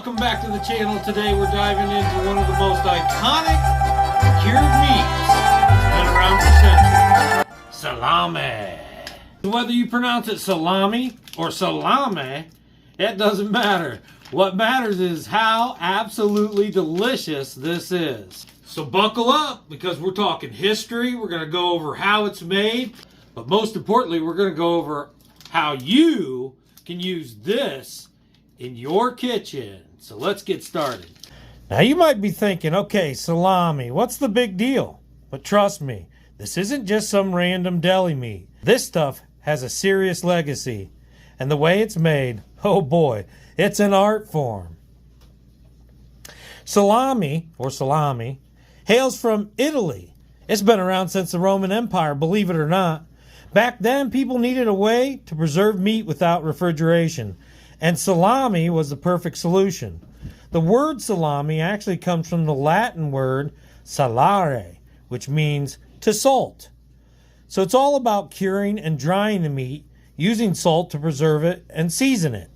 welcome back to the channel. Today we're diving into one of the most iconic cured meats that's been around for centuries. Salami. Whether you pronounce it salami or salame, it doesn't matter. What matters is how absolutely delicious this is. So buckle up, because we're talking history, we're going to go over how it's made, but most importantly, we're going to go over how you can use this in your kitchen. So let's get started. Now you might be thinking, okay, salami, what's the big deal? But trust me, this isn't just some random deli meat. This stuff has a serious legacy. And the way it's made, oh boy, it's an art form. Salami, or salami, hails from Italy. It's been around since the Roman Empire, believe it or not. Back then, people needed a way to preserve meat without refrigeration, and salami was the perfect solution. The word salami actually comes from the Latin word salare, which means to salt. So it's all about curing and drying the meat, using salt to preserve it and season it.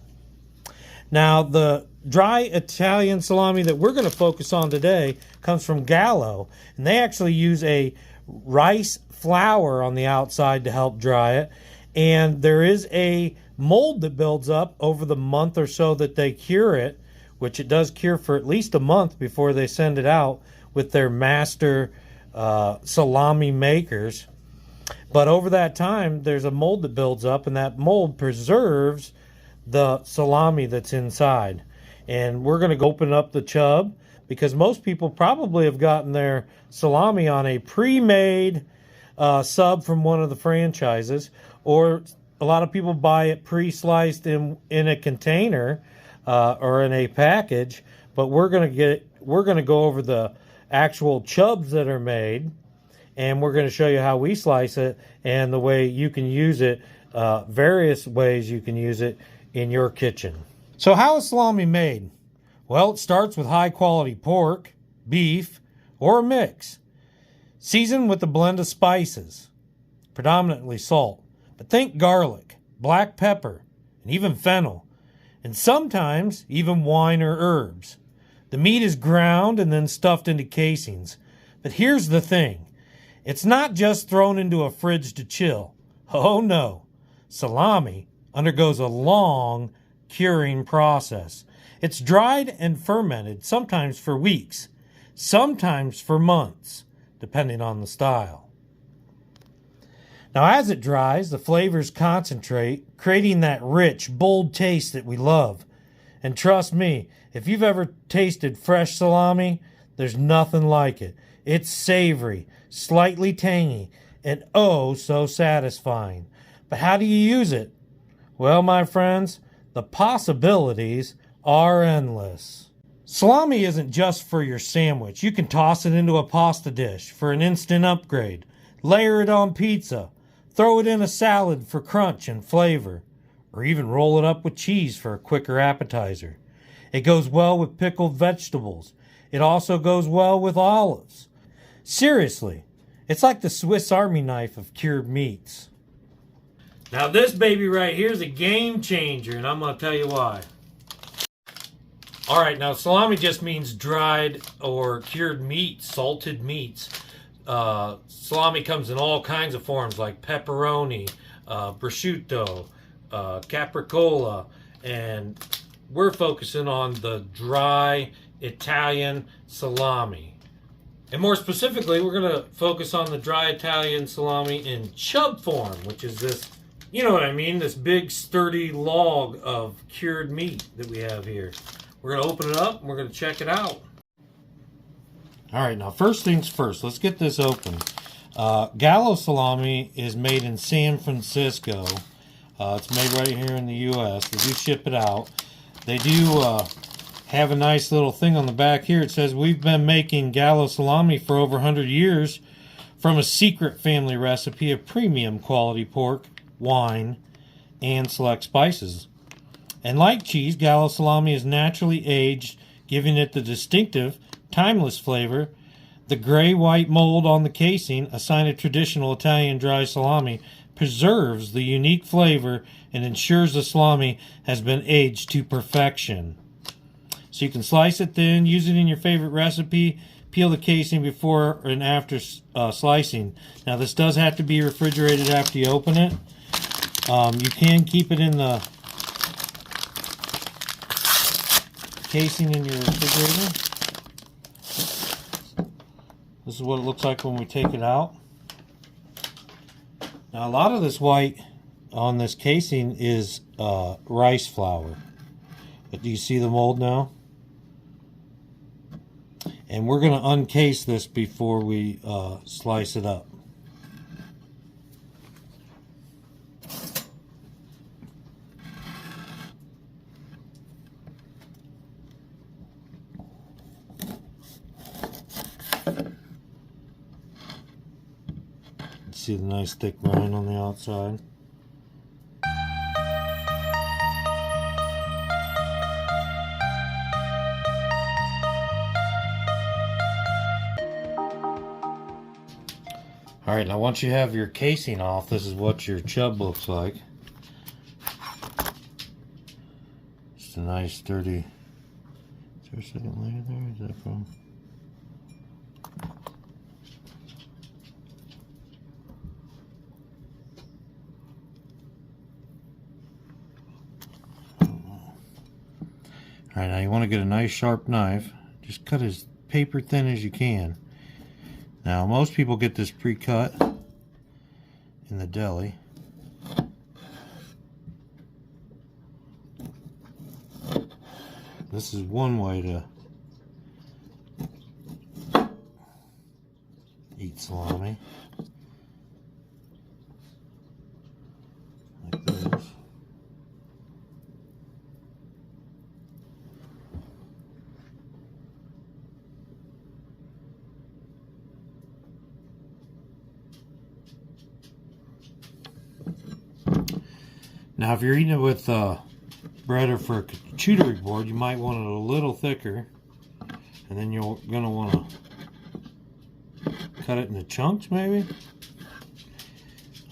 Now, the dry Italian salami that we're going to focus on today comes from Gallo, and they actually use a rice flour on the outside to help dry it, and there is a mold that builds up over the month or so that they cure it, which it does cure for at least a month before they send it out with their master salami makers. But over that time, there's a mold that builds up, and that mold preserves the salami that's inside. And we're going to open up the chub, because most people probably have gotten their salami on a pre-made sub from one of the franchises, or a lot of people buy it pre-sliced in a container or in a package. But we're going to go over the actual chubs that are made, and we're going to show you how we slice it and the way you can use it, various ways you can use it in your kitchen. So how is salami made? Well, it starts with high quality pork, beef, or a mix. Seasoned with a blend of spices, predominantly salt. But think garlic, black pepper, and even fennel. And sometimes even wine or herbs. The meat is ground and then stuffed into casings. But here's the thing. It's not just thrown into a fridge to chill. Oh no. Salami undergoes a long curing process. It's dried and fermented, sometimes for weeks, sometimes for months, depending on the style. Now, as it dries, the flavors concentrate, creating that rich, bold taste that we love. And trust me, if you've ever tasted fresh salami, there's nothing like it. It's savory, slightly tangy, and oh so satisfying. But how do you use it? Well, my friends, the possibilities are endless. Salami isn't just for your sandwich. You can toss it into a pasta dish for an instant upgrade, layer it on pizza, throw it in a salad for crunch and flavor, or even roll it up with cheese for a quicker appetizer. It goes well with pickled vegetables. It also goes well with olives. Seriously, it's like the Swiss Army knife of cured meats. Now this baby right here is a game changer, and I'm going to tell you why. Alright, now salami just means dried or cured meats, salted meats. Salami comes in all kinds of forms like pepperoni, prosciutto, capricola, and we're focusing on the dry Italian salami. And more specifically, we're going to focus on the dry Italian salami in chub form, which is this, you know what I mean, this big sturdy log of cured meat that we have here. We're going to open it up and we're going to check it out. Alright, now first things first, let's get this open. Gallo salami is made in San Francisco. It's made right here in the U.S. They do ship it out. They do have a nice little thing on the back here. It says, we've been making Gallo salami for over 100 years from a secret family recipe of premium quality pork, wine, and select spices. And like cheese, Gallo salami is naturally aged, giving it the distinctive, timeless flavor. The gray-white mold on the casing, a sign of traditional Italian dry salami, preserves the unique flavor and ensures the salami has been aged to perfection. So you can slice it thin, use it in your favorite recipe, peel the casing before and after slicing. Now this does have to be refrigerated after you open it. You can keep it in the casing in your refrigerator. This is what it looks like when we take it out. Now a lot of this white on this casing is rice flour. But do you see the mold now? And we're going to uncase this before we slice it up. See the nice thick rind on the outside. Alright, now once you have your casing off, this is what your chub looks like. Just a nice sturdy. Is there a second layer there? Is that from? Alright, now you want to get a nice sharp knife. Just cut as paper thin as you can. Now, most people get this pre-cut in the deli. This is one way to eat salami. Like this. Now, if you're eating it with bread or for a charcuterie board, you might want it a little thicker, and then you're going to want to cut it into chunks, maybe.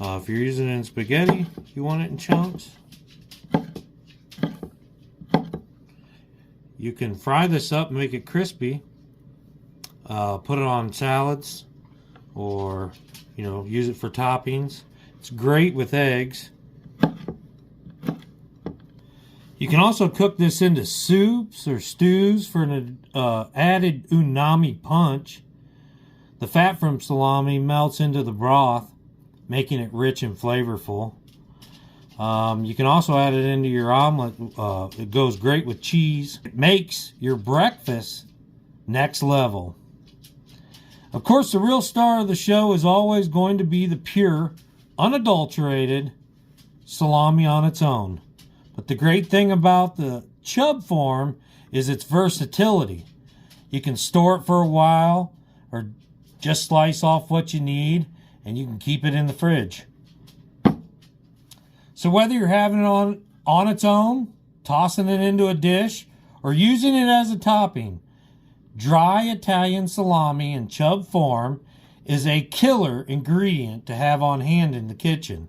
If you're using it in spaghetti, you want it in chunks. You can fry this up and make it crispy. Put it on salads, or use it for toppings. It's great with eggs. You can also cook this into soups or stews for an added umami punch. The fat from salami melts into the broth, making it rich and flavorful. You can also add it into your omelet. It goes great with cheese. It makes your breakfast next level. Of course, the real star of the show is always going to be the pure, unadulterated salami on its own. But the great thing about the chub form is its versatility. You can store it for a while or just slice off what you need, and you can keep it in the fridge. So whether you're having it on its own, tossing it into a dish, or using it as a topping, dry Italian salami in chub form is a killer ingredient to have on hand in the kitchen.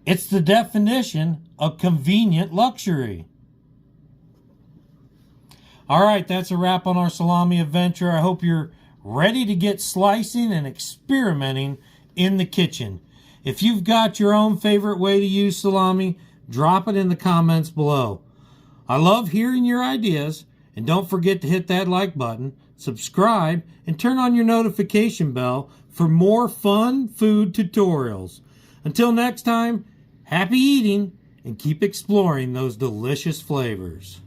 It's the definition of convenient luxury. All right, that's a wrap on our salami adventure. I hope you're ready to get slicing and experimenting in the kitchen. If you've got your own favorite way to use salami, drop it in the comments below. I love hearing your ideas, and don't forget to hit that like button, subscribe, and turn on your notification bell for more fun food tutorials. Until next time, happy eating, and keep exploring those delicious flavors.